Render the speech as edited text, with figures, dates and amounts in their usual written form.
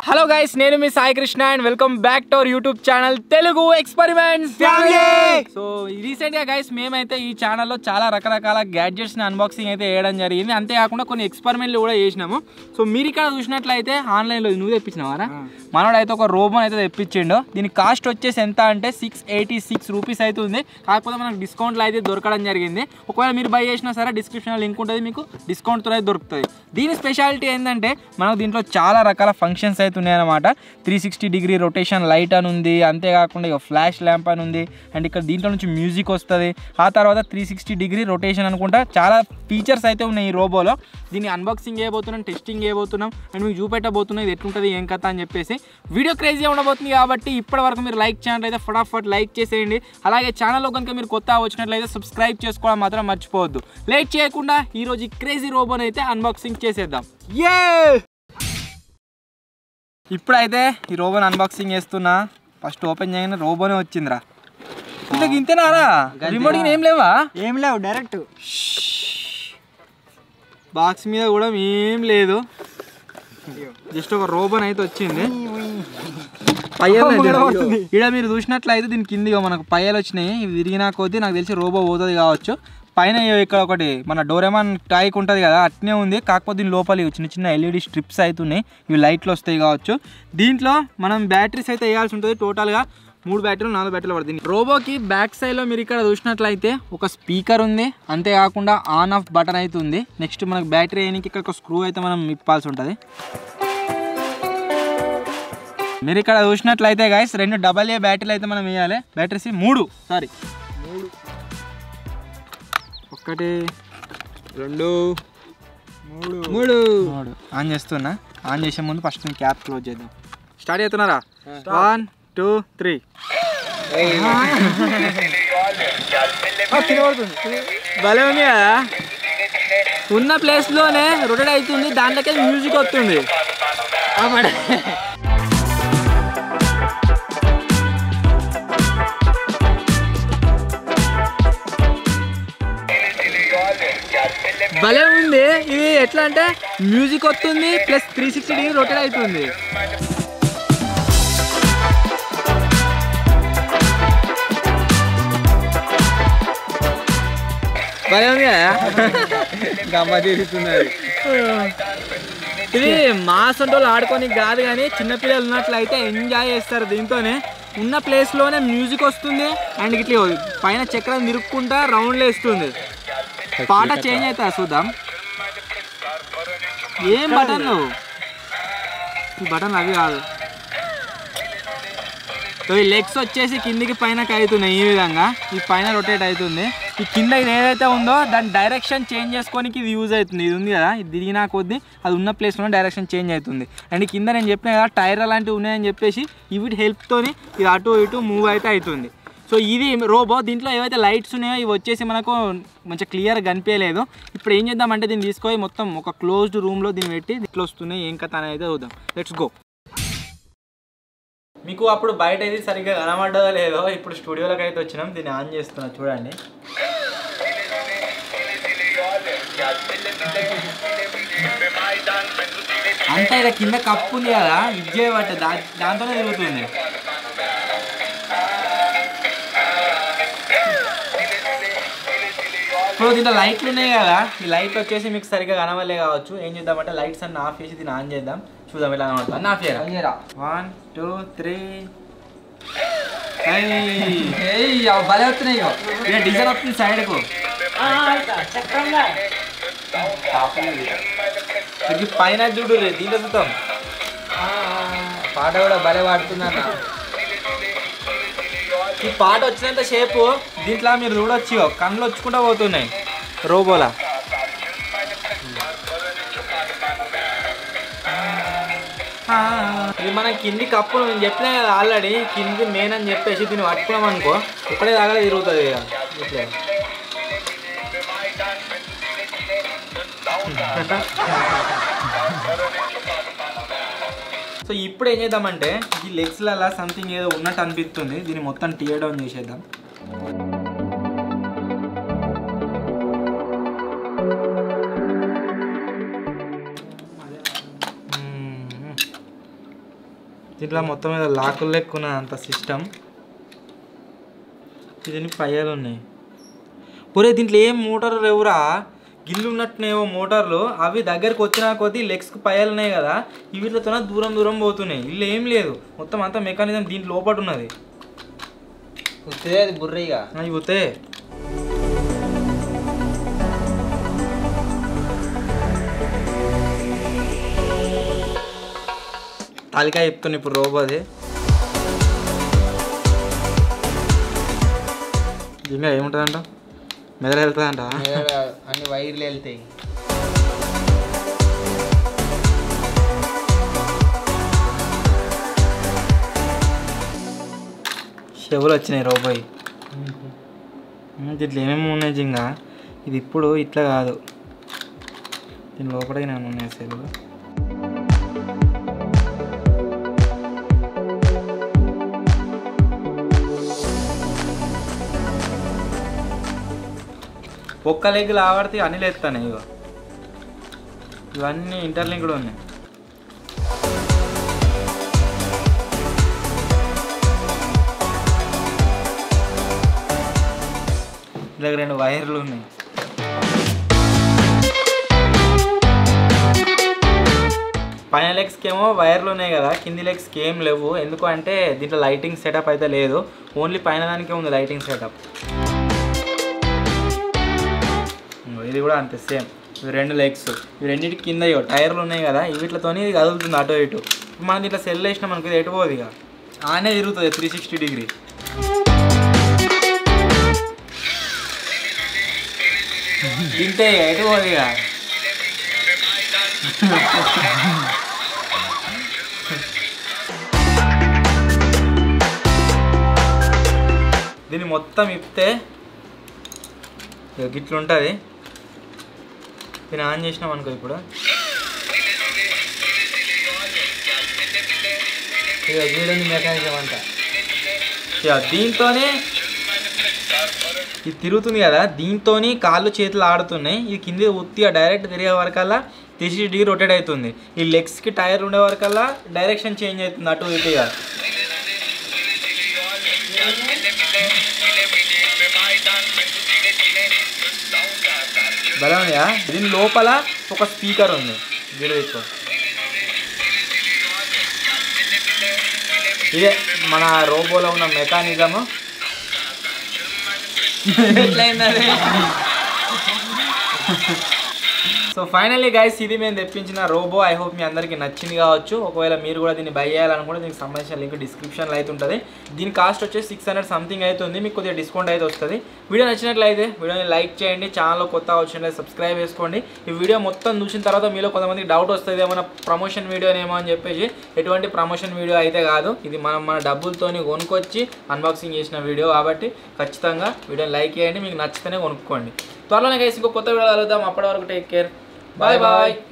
Hello guys, నేను మీ Sai Krishna and welcome back to our YouTube channel Telugu experiments family. So రీసెంట్గా guys మేమైతే ఈ ఛానల్లో చాలా రకరకాల గ్యాడ్జెట్స్ని అన్బాక్సింగ్ అయితే చేయడం జరిగింది. అంతేకాకుండా కొన్ని ఎక్స్పెరిమెంట్లు కూడా చేసినాము. సో మీరు ఇక్కడ చూసినట్లయితే ఆన్లైన్లో నువ్వు తెప్పించినావారా? మనోడు అయితే ఒక రోబోని అయితే తెప్పించిండు. దీని కాస్ట్ వచ్చేసి ఎంత అంటే 686 రూపీస్ అవుతుంది. కాకపోతే మనకు డిస్కౌంట్లో అయితే దొరకడం జరిగింది. ఒకవేళ మీరు బై చేసినా సరే డిస్క్రిప్షన్లో లింక్ ఉంటుంది, మీకు డిస్కౌంట్తో అయితే దొరుకుతుంది. దీని స్పెషాలిటీ ఏంటంటే మనకు దీంట్లో చాలా రకాల ఫంక్షన్స్ అయితే ఉన్నాయన్నమాట. 360 డిగ్రీ రొటేషన్ లైట్ అని ఉంది, అంతేకాకుండా ఇక ఫ్లాష్ ల్యాంప్ అని ఉంది, అండ్ ఇక్కడ దీంట్లో నుంచి మ్యూజిక్ వస్తుంది. ఆ తర్వాత 360 డిగ్రీ రొటేషన్ అనుకుంటా చాలా ఫీచర్స్ అయితే ఉన్నాయి ఈ రోబోలో. దీన్ని అన్బాక్సింగ్ చేయబోతున్నాం, టెస్టింగ్ చేయబోతున్నాం అండ్ మీకు చూపెట్టబోతున్నాం ఇది ఎట్లుంటుంది ఏం కథ అని చెప్పేసి. వీడియో క్రేజీగా ఉండబోతుంది కాబట్టి ఇప్పటివరకు మీరు లైక్ చేయాలంటే ఫటాఫట్ లైక్ చేసేయండి. అలాగే ఛానల్లో కనుక మీరు కొత్త వచ్చినట్లయితే సబ్స్క్రైబ్ చేసుకోవడం మాత్రం మర్చిపోవద్దు. లేట్ చేయకుండా ఈరోజు ఈ క్రేజీ రోబోని అయితే అన్బాక్సింగ్ చేసేద్దాం. ఇప్పుడైతే ఈ రోబోని అన్బాక్సింగ్ చేస్తున్నా. ఫస్ట్ ఓపెన్ చేయగానే రోబోనే వచ్చిందిరా. ఇంతకు ఇంతేనారా? రిమోట్ ఏం లేవా? ఏం లేవు, డైరెక్ట్ బాక్స్ మీద కూడా ఏం లేదు, జస్ట్ ఒక రోబోన్ అయితే వచ్చింది. ఇక్కడ మీరు చూసినట్లయితే దీని కింది మనకు పయ్యలు వచ్చినాయి. ఇవి విరిగినా కొద్దీ నాకు తెలిసి రోబో పోతుంది కావచ్చు. పైన ఇక్కడ ఒకటి మన డోరేమాన్ టాయ్కి ఉంటుంది కదా, అట్నే ఉంది. కాకపోతే దీని లోపల చిన్న చిన్న ఎల్ఈడి స్ట్రిప్స్ అవుతున్నాయి, ఇవి లైట్లు వస్తాయి కావచ్చు. దీంట్లో మనం బ్యాటరీస్ అయితే వేయాల్సి ఉంటుంది. టోటల్గా 3 బ్యాటరీలు 4 బ్యాటరీలు పడుతుంది. రోబోకి బ్యాక్ సైడ్లో మీరు ఇక్కడ చూసినట్లయితే ఒక స్పీకర్ ఉంది, అంతేకాకుండా ఆన్ ఆఫ్ బటన్ అయితే ఉంది. నెక్స్ట్ మనకు బ్యాటరీ వేయడానికి ఇక్కడ ఒక స్క్రూ అయితే మనం ఇప్పాల్సి ఉంటుంది. మీరు ఇక్కడ చూసినట్లయితే గైస్ 2 AA బ్యాటరీలు అయితే మనం వేయాలి. బ్యాటరీస్ 3 1 2 3 ఆన్ చేస్తున్నా. ఆన్ చేసే ముందు ఫస్ట్ నేను క్యాప్ క్లోజ్ చేద్దాం. స్టార్ట్ చేస్తున్నారా? 1 2 3. భలే ఉంది కదా, ఉన్న ప్లేస్లోనే రొటేట్ అవుతుంది, దాంట్లోకి మ్యూజిక్ వస్తుంది. భలే ఉంది. ఇది ఎట్లా అంటే మ్యూజిక్ వస్తుంది ప్లస్ 360 డిగ్రీ రొటేట్ అవుతుంది. భలే ఉంది కదా, గమ్మ తీరుతున్నది. ఇది మాస్ అంటే వాళ్ళు ఆడుకోనికి కాదు, కానీ చిన్నపిల్లలు ఉన్నట్లయితే ఎంజాయ్ చేస్తారు. దీంతోనే ఉన్న ప్లేస్లోనే మ్యూజిక్ వస్తుంది అండ్ ఇట్లా పైన చక్రం తిరుక్కుంటా రౌండ్లో వేస్తుంది. పాట చేంజ్ అవుతా చూద్దాం. ఏం బటన్లు? ఈ బటన్లు అవి కాదు. ఈ లెగ్స్ వచ్చేసి కిందికి పైనకి అవుతున్నాయి. ఈ విధంగా ఈ పైన రొటేట్ అవుతుంది. ఈ కింద ఇది ఏదైతే ఉందో దాని డైరెక్షన్ చేంజ్ చేసుకోనికి ఇది యూజ్ అవుతుంది. ఇది ఉంది కదా, ఇది తిరిగినా కొద్దీ అది ఉన్న ప్లేస్లో డైరెక్షన్ చేంజ్ అవుతుంది. అండ్ కింద నేను చెప్పిన కదా టైర్ అలాంటివి ఉన్నాయని చెప్పేసి వీటి హెల్ప్తో ఇది అటు ఇటు మూవ్ అయితే అవుతుంది. సో ఇది రోబో. దీంట్లో ఏవైతే లైట్స్ ఉన్నాయో ఇవి వచ్చేసి మనకు మంచిగా క్లియర్గా కనిపించలేదు. ఇప్పుడు ఏం చేద్దామంటే దీన్ని తీసుకొని మొత్తం ఒక క్లోజ్డ్ రూమ్లో దీన్ని పెట్టి ఇట్లా వస్తున్నాయి ఏం కథ అనేది చూద్దాం. Let's go. మీకు అప్పుడు బయట అయితే సరిగ్గా కనబడ్డదో లేదో, ఇప్పుడు స్టూడియోలోకి అయితే వచ్చినాం. దీన్ని ఆన్ చేస్తున్నా చూడండి. అంతా ఇలా కింద కప్పు ఉంది కదా, ఇజ్జే పట్టే దాంతోనే తిరుగుతుంది. ఇప్పుడు దీంట్లో లైట్లు ఉన్నాయి కదా, ఈ లైట్లు వచ్చేసి మీకు సరిగ్గా కనవలే కావచ్చు. ఏం చేద్దామంటే లైట్స్ అన్ని ఆఫ్ చేసి దీన్ని ఆన్ చేద్దాం. చూద్దాం ఎలా కనబడుతుంది. అన్నీ ఆఫ్ చేయరా? 1 2 3. భలే వస్తున్నాయి. డిజైన్ వస్తుంది సైడ్కు. పైన చూడు, దీంట్లో చూద్దాం. పాట కూడా భలే పాడుతుందన్న. ఈ పాట వచ్చినంత షేపు దీంట్లో మీరు చూడొచ్చు, కళ్ళు వచ్చుకుంటూ పోతున్నాయి రోబోలా. ఇది మన కింది కప్పు నేను చెప్పినా కదా ఆల్రెడీ, కింది మెయిన్ అని చెప్పేసి దీన్ని పట్టుకున్నాం అనుకో ఇప్పుడే దాకా తిరుగుతుంది ఇట్లా. సో ఇప్పుడు ఏం చేద్దామంటే ఈ లెగ్స్లలో సంథింగ్ ఏదో ఉన్నట్టు అనిపిస్తుంది. దీన్ని మొత్తం టీయర్ డౌన్ చేసేద్దాం. దీంట్లో మొత్తం మీద లాకులు లెక్కున్న అంత సిస్టమ్. దీని పయ్యాలు ఉన్నాయి. ఒరే దీంట్లో ఏం మోటార్లు లేవురా, గిల్లు ఉన్నట్టునేవో మోటార్లు. అవి దగ్గరకు వచ్చిన కొద్దీ లెగ్స్కి పయ్యాలు ఉన్నాయి కదా, వీటితో దూరం దూరం పోతున్నాయి. ఇల్లు ఏం లేదు, మొత్తం అంతా మెకానిజం దీంట్లో లోపల ఉన్నది. అది బుర్రగా అవి పోతే తాలికాయ చెప్తున్నా ఇప్పుడు రోబోది. ఇంకా ఏముంటుందంట, మెదడు వెళ్తుందంట. అన్ని వైర్లు వెళ్తాయి. చెవులు వచ్చినాయి రోబోయ్. దీంట్లో ఏమేమి ఉన్నాయి జింగా, ఇది ఇప్పుడు ఇట్లా కాదు, దీని లోపలికి నేను ఉన్నాయి చెవులు. ఒక్క లెగ్గులు ఆడితే అన్ని లేస్తాను. ఇగో ఇవన్నీ ఇంటర్లింక్ కూడా ఉన్నాయి. ఇలా 2 వైర్లు ఉన్నాయి. పైన లెగ్స్కి ఏమో వైర్లు ఉన్నాయి కదా, కింది లెగ్స్కి ఏం లేవు. ఎందుకు అంటే దీంట్లో లైటింగ్ సెటప్ అయితే లేదు, ఓన్లీ పైన దానికే ఉంది లైటింగ్ సెటప్. ఇది కూడా అంతే సేమ్. ఇవి 2 లెగ్స్, ఇవి రెండింటి కింద టైర్లు ఉన్నాయి కదా, వీటితో ఇది కదులుతుంది అటు ఇటు. మనం దీంట్లో సెల్ వేసినాం మనకు ఇది ఎటు పోదు, ఇక ఆనే తిరుగుతుంది 360 డిగ్రీ. తింటే ఎటు పోదు ఇక. దీన్ని మొత్తం ఇప్పితే గిట్లుంటుంది. దీన్ని ఆన్ చేసినాం అనుకో, ఇప్పుడు చూడండి మెకానిజం అంట. దీంతోనే ఇది తిరుగుతుంది కదా, దీంతో కాళ్ళు చేతులు ఆడుతున్నాయి. ఇది కింద ఉత్తిగా డైరెక్ట్ తిరిగే వరకల్లా 360 డిగ్రీ రొటేట్ అవుతుంది. ఈ లెగ్స్కి టైర్ ఉండే వరకల్లా డైరెక్షన్ చేంజ్ అవుతుంది అటు ఇటుగా. బలం ఉందా. దీని లోపల ఒక స్పీకర్ ఉంది, గిడవ. ఇదే మన రోబోలో ఉన్న మెకానిజము. సో ఫైనల్లీ గైస్ ఇది మేము తెప్పించిన రోబో. ఐ హోప్ మీ అందరికీ నచ్చింది కావచ్చు. ఒకవేళ మీరు కూడా దీన్ని బై చేయాలనుకుంటే దీనికి సంబంధించిన లింక్ డిస్క్రిప్షన్లో అయితే ఉంటుంది. దీని కాస్ట్ వచ్చేసి 600 సంథింగ్ అయితే ఉంది. మీకు కొద్దిగా డిస్కౌంట్ అయితే వస్తుంది. వీడియో నచ్చినట్లయితే వీడియోని లైక్ చేయండి, ఛానల్లో కొత్త వచ్చినట్లయితే సబ్స్క్రైబ్ చేసుకోండి. ఈ వీడియో మొత్తం చూసిన తర్వాత మీలో కొంతమందికి డౌట్ వస్తుంది, ఏమైనా ప్రమోషన్ వీడియోనేమో అని చెప్పేసి. ఎటువంటి ప్రమోషన్ వీడియో అయితే కాదు, ఇది మన డబ్బులతో కొనుక్కొచ్చి అన్బాక్సింగ్ చేసిన వీడియో కాబట్టి ఖచ్చితంగా వీడియోని లైక్ చేయండి. మీకు నచ్చితేనే కొనుక్కోండి. త్వరలోనే గైస్ ఇంకో కొత్త వీడియో కలుద్దాం. అప్పటి వరకు టేక్ కేర్, బాయ్ బాయ్.